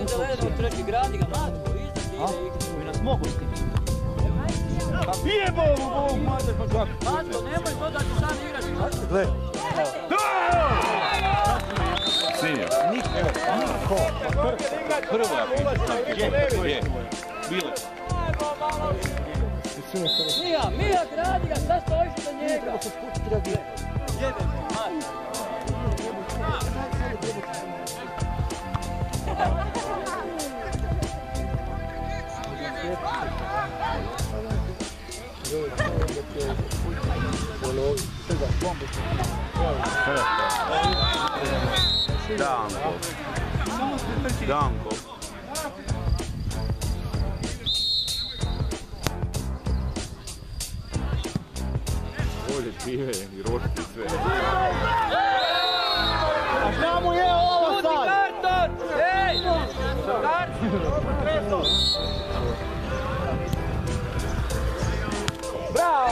zeleno u treći gradi ga Matko, Koji nas mogu s tim. Jebo ovu mater pa kako. Matko, nemoj to da ti sam igraš. Gle. Sinja. Niko. Prva. Gdje? Bile. Mija, gradi ga, šta stojiš iza njega? Jebem, Matko. Danko. Ovdje pive i rošti sve. A šta mu je ovo sad? Karton! Ej! Karton! Bravo!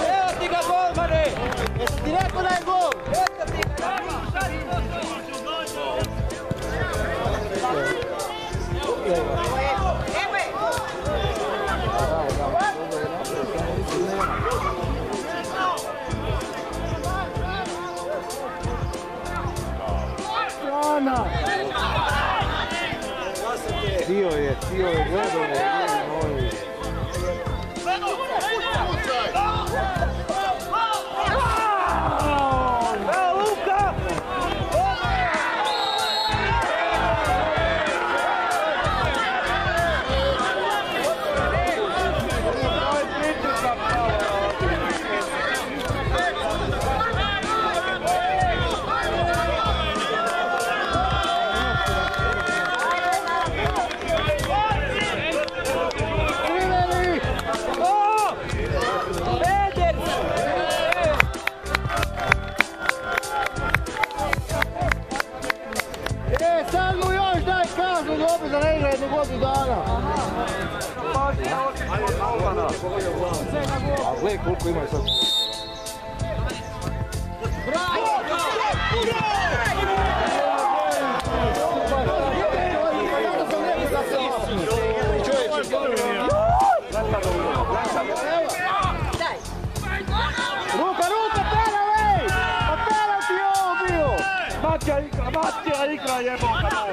Evo ti ga golmane! Jesi ti rekao da je gol? Eto ti ga! Dio je gledao je, moj. Sad mu još daj kažu opet da ne igra jednu godinu dana. A gle koliko ima sad. Bravo! Ruka, pera, ej! Pa pera ti je ovo bio! Matija igra jeboka, daj!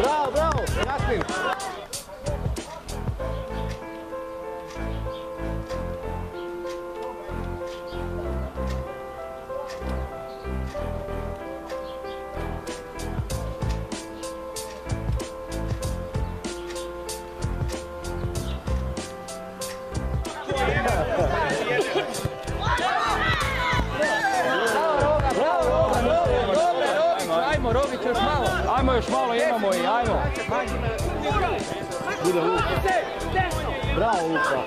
Bravo, Jasmin! Ajmo, Rogić, još malo. Ajmo još malo, imamo i ajmo. Bude Luka. Bravo Luka.